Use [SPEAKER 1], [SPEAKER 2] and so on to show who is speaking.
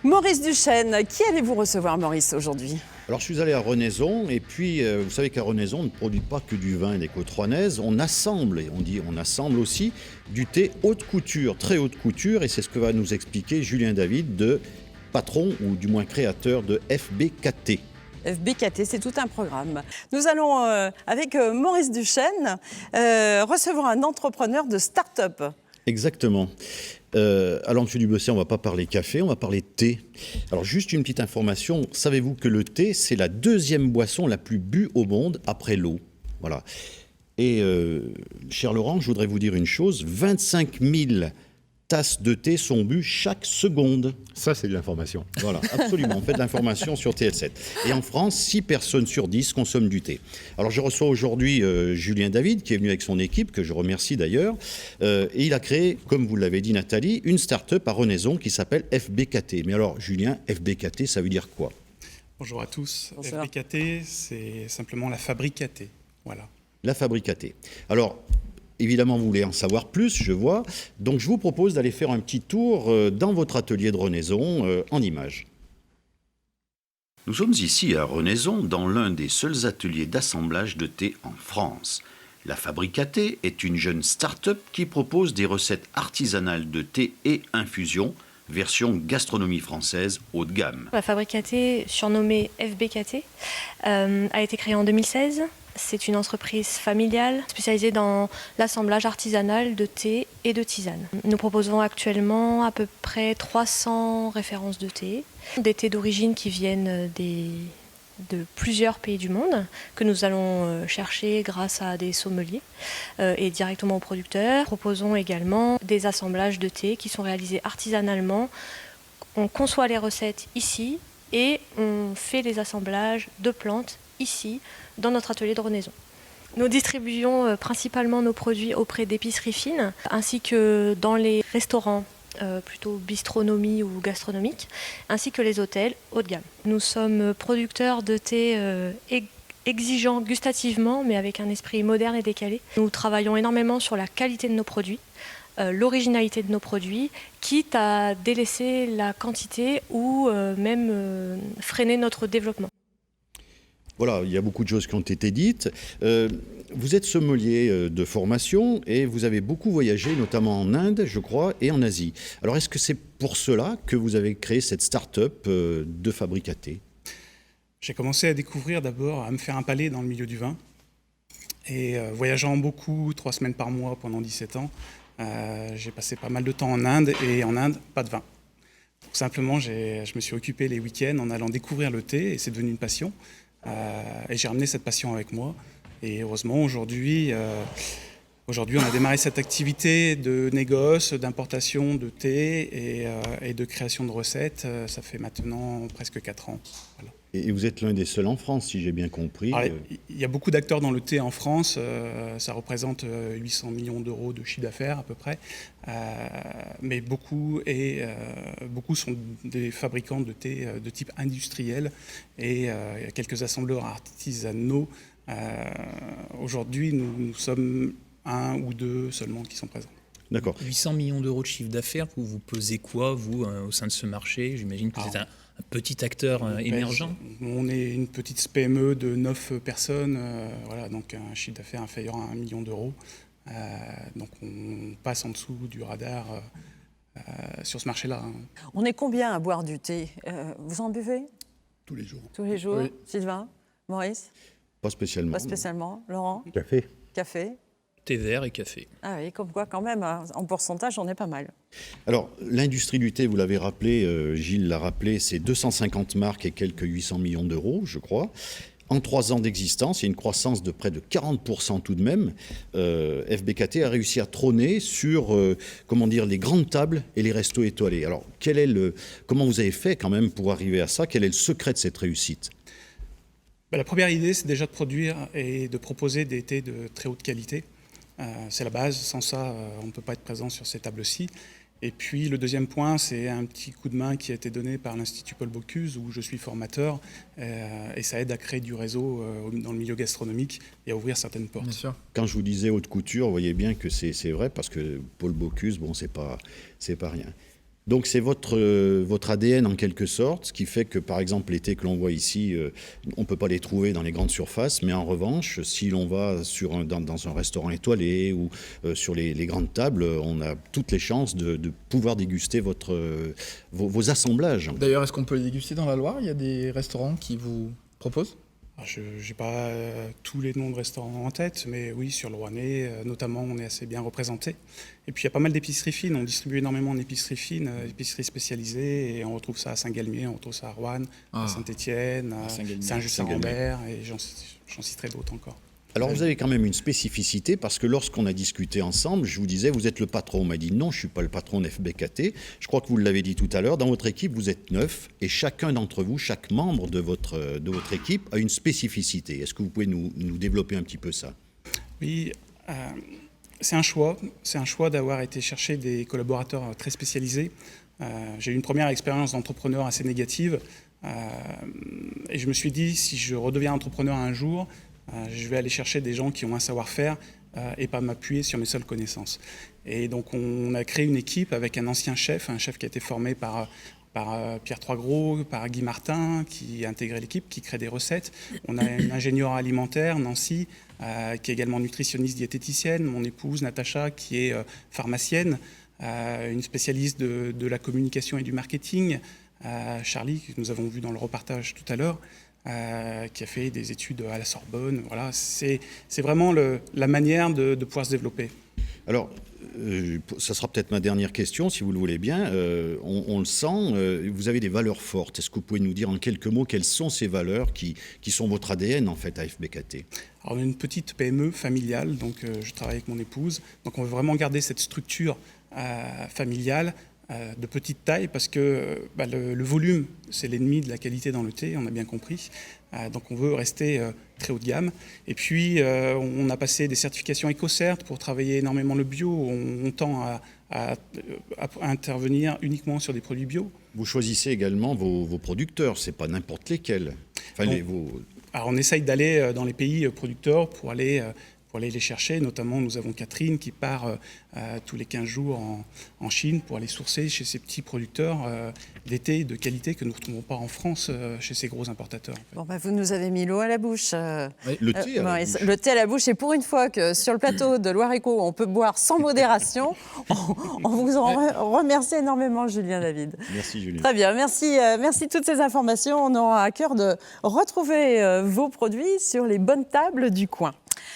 [SPEAKER 1] Maurice Duchesne, qui allez-vous recevoir, Maurice, aujourd'hui?
[SPEAKER 2] Alors je suis allé à Renaison et puis vous savez qu'à Renaison on ne produit pas que du vin et des côtes rouennaises, on assemble, et on assemble aussi du thé haute couture, très haute couture, et c'est ce que va nous expliquer Julien David, patron ou du moins créateur de FBKT.
[SPEAKER 1] FBKT, c'est tout un programme. Nous allons, avec Maurice Duchesne, recevoir un entrepreneur de start-up.
[SPEAKER 2] Exactement. Alors, M. Dubessé, on ne va pas parler café, on va parler thé. Alors, juste une petite information. Savez-vous que le thé, c'est la deuxième boisson la plus bue au monde après l'eau? Voilà. Et, cher Laurent, je voudrais vous dire une chose. 25 000 tasses de thé sont bues chaque seconde.
[SPEAKER 3] Ça, c'est de l'information.
[SPEAKER 2] Voilà, absolument. On fait de l'information sur TL7. Et en France, 6 personnes sur 10 consomment du thé. Alors, je reçois aujourd'hui Julien David, qui est venu avec son équipe, que je remercie d'ailleurs. Et il a créé, comme vous l'avez dit Nathalie, une start-up à Renaison qui s'appelle FBKT. Mais alors, Julien, FBKT, ça veut dire quoi?
[SPEAKER 4] Bonjour à tous.
[SPEAKER 1] Bonsoir.
[SPEAKER 4] FBKT, c'est simplement la fabrique à thé. Voilà.
[SPEAKER 2] La fabrique à thé. Alors, évidemment, vous voulez en savoir plus, je vois. Donc, je vous propose d'aller faire un petit tour dans votre atelier de Renaison en images. Nous sommes ici à Renaison, dans l'un des seuls ateliers d'assemblage de thé en France. La Fabrique à thé est une jeune start-up qui propose des recettes artisanales de thé et infusion, version gastronomie française haut de gamme.
[SPEAKER 5] La Fabrique à thé, surnommée FBKT, a été créée en 2016. C'est une entreprise familiale spécialisée dans l'assemblage artisanal de thé et de tisane. Nous proposons actuellement à peu près 300 références de thé, des thés d'origine qui viennent de plusieurs pays du monde, que nous allons chercher grâce à des sommeliers et directement aux producteurs. Nous proposons également des assemblages de thé qui sont réalisés artisanalement. On conçoit les recettes ici et on fait les assemblages de plantes ici, dans notre atelier de Renaison. Nous distribuons principalement nos produits auprès d'épiceries fines, ainsi que dans les restaurants, plutôt bistronomie ou gastronomiques, ainsi que les hôtels haut de gamme. Nous sommes producteurs de thé exigeants gustativement, mais avec un esprit moderne et décalé. Nous travaillons énormément sur la qualité de nos produits, l'originalité de nos produits, quitte à délaisser la quantité ou même freiner notre développement.
[SPEAKER 2] Voilà, il y a beaucoup de choses qui ont été dites. Vous êtes sommelier de formation et vous avez beaucoup voyagé, notamment en Inde, je crois, et en Asie. Alors, est-ce que c'est pour cela que vous avez créé cette start-up de Fabrique à thé?
[SPEAKER 4] J'ai commencé à découvrir d'abord, à me faire un palais dans le milieu du vin. Et voyageant beaucoup, 3 semaines par mois pendant 17 ans, j'ai passé pas mal de temps en Inde. Et en Inde, pas de vin. Donc, simplement, je me suis occupé les week-ends en allant découvrir le thé et c'est devenu une passion. Et j'ai ramené cette passion avec moi. Et heureusement, aujourd'hui, on a démarré cette activité de négoce, d'importation de thé et de création de recettes. Ça fait maintenant presque 4 ans. Voilà.
[SPEAKER 2] Et vous êtes l'un des seuls en France, si j'ai bien compris.
[SPEAKER 4] Alors, il y a beaucoup d'acteurs dans le thé en France. Ça représente 800 millions d'euros de chiffre d'affaires à peu près. Mais beaucoup sont des fabricants de thé de type industriel et il y a quelques assembleurs artisanaux. Aujourd'hui, nous sommes 1 ou 2 seulement qui sont présents.
[SPEAKER 2] D'accord.
[SPEAKER 6] 800 millions d'euros de chiffre d'affaires, vous pesez quoi, vous, au sein de ce marché? J'imagine que vous êtes un petit acteur émergent.
[SPEAKER 4] On est une petite PME de 9 personnes, voilà, donc un chiffre d'affaires inférieur à 1 million d'euros. Donc on passe en dessous du radar sur ce marché-là.
[SPEAKER 1] On est combien à boire du thé? Vous en buvez?
[SPEAKER 3] Tous les jours.
[SPEAKER 1] Tous les jours?
[SPEAKER 3] Oui.
[SPEAKER 1] Sylvain? Maurice?
[SPEAKER 2] Pas spécialement.
[SPEAKER 1] Pas spécialement. Laurent?
[SPEAKER 3] Café.
[SPEAKER 1] Café?
[SPEAKER 6] Thé vert et café.
[SPEAKER 1] Ah oui, comme quoi quand même, hein, en pourcentage, on est pas mal.
[SPEAKER 2] Alors, l'industrie du thé, vous l'avez rappelé, Gilles l'a rappelé, c'est 250 marques et quelques 800 millions d'euros, je crois. En 3 ans d'existence, il y a une croissance de près de 40% tout de même. FBKT a réussi à trôner sur les grandes tables et les restos étoilés. Alors, comment vous avez fait quand même pour arriver à ça? Quel est le secret de cette réussite?
[SPEAKER 4] La première idée, c'est déjà de produire et de proposer des thés de très haute qualité. C'est la base. Sans ça, on ne peut pas être présent sur ces tables-ci. Et puis le deuxième point, c'est un petit coup de main qui a été donné par l'Institut Paul Bocuse, où je suis formateur, et ça aide à créer du réseau dans le milieu gastronomique et à ouvrir certaines portes.
[SPEAKER 3] Bien sûr.
[SPEAKER 2] Quand je vous disais haute couture, vous voyez bien que c'est vrai, parce que Paul Bocuse, bon, c'est pas rien. Donc c'est votre ADN en quelque sorte, ce qui fait que par exemple les thés que l'on voit ici, on ne peut pas les trouver dans les grandes surfaces, mais en revanche, si l'on va dans un restaurant étoilé ou sur les grandes tables, on a toutes les chances de pouvoir déguster vos assemblages.
[SPEAKER 7] D'ailleurs, est-ce qu'on peut les déguster dans la Loire? Il y a des restaurants qui vous proposent?
[SPEAKER 4] Alors, je n'ai pas tous les noms de restaurants en tête, mais oui, sur le Rouennais, notamment, on est assez bien représenté. Et puis, il y a pas mal d'épiceries fines. On distribue énormément d'épiceries fines, épiceries spécialisées, et on retrouve ça à Saint-Galmier, on retrouve ça à Roanne, à Saint-Étienne, à Saint-Just-Saint-Rambert, et j'en citerai d'autres encore.
[SPEAKER 2] Alors vous avez quand même une spécificité parce que lorsqu'on a discuté ensemble, je vous disais, vous êtes le patron. On m'a dit non, je ne suis pas le patron d'FBKT. Je crois que vous l'avez dit tout à l'heure, dans votre équipe, vous êtes 9 et chacun d'entre vous, chaque membre de votre équipe a une spécificité. Est-ce que vous pouvez nous développer un petit peu ça?
[SPEAKER 4] Oui, c'est un choix. C'est un choix d'avoir été chercher des collaborateurs très spécialisés. J'ai eu une première expérience d'entrepreneur assez négative et je me suis dit, si je redeviens entrepreneur un jour, je vais aller chercher des gens qui ont un savoir-faire et pas m'appuyer sur mes seules connaissances. Et donc on a créé une équipe avec un ancien chef, un chef qui a été formé par Pierre Troisgros, par Guy Martin, qui a intégré l'équipe, qui crée des recettes. On a une ingénieure alimentaire, Nancy, qui est également nutritionniste diététicienne, mon épouse Natacha, qui est pharmacienne, une spécialiste de la communication et du marketing, Charlie, que nous avons vu dans le reportage tout à l'heure, qui a fait des études à la Sorbonne. Voilà, c'est vraiment la manière de pouvoir se développer.
[SPEAKER 2] Alors, ça sera peut-être ma dernière question, si vous le voulez bien. On le sent, vous avez des valeurs fortes. Est-ce que vous pouvez nous dire en quelques mots quelles sont ces valeurs qui sont votre ADN en fait à FBKT?
[SPEAKER 4] Alors, on est une petite PME familiale, donc je travaille avec mon épouse. Donc on veut vraiment garder cette structure familiale, de petite taille, parce que le volume, c'est l'ennemi de la qualité dans le thé, on a bien compris. Donc on veut rester très haut de gamme. Et puis on a passé des certifications EcoCert pour travailler énormément le bio. On tend à intervenir uniquement sur des produits bio.
[SPEAKER 2] Vous choisissez également vos producteurs, c'est pas n'importe lesquels. Enfin,
[SPEAKER 4] Alors on essaye d'aller dans les pays producteurs pour aller les chercher. Notamment, nous avons Catherine qui part tous les 15 jours en Chine pour aller sourcer chez ces petits producteurs des thés de qualité que nous ne retrouvons pas en France chez ces gros importateurs. En fait.
[SPEAKER 1] Bon, vous nous avez mis l'eau à la bouche.
[SPEAKER 2] Oui, le thé à la bouche.
[SPEAKER 1] Le thé à la bouche. Et pour une fois que sur le plateau de Loire Eco, on peut boire sans modération, on vous en remercie énormément, Julien David.
[SPEAKER 2] Merci, Julien.
[SPEAKER 1] Très bien, merci de toutes ces informations. On aura à cœur de retrouver vos produits sur les bonnes tables du coin.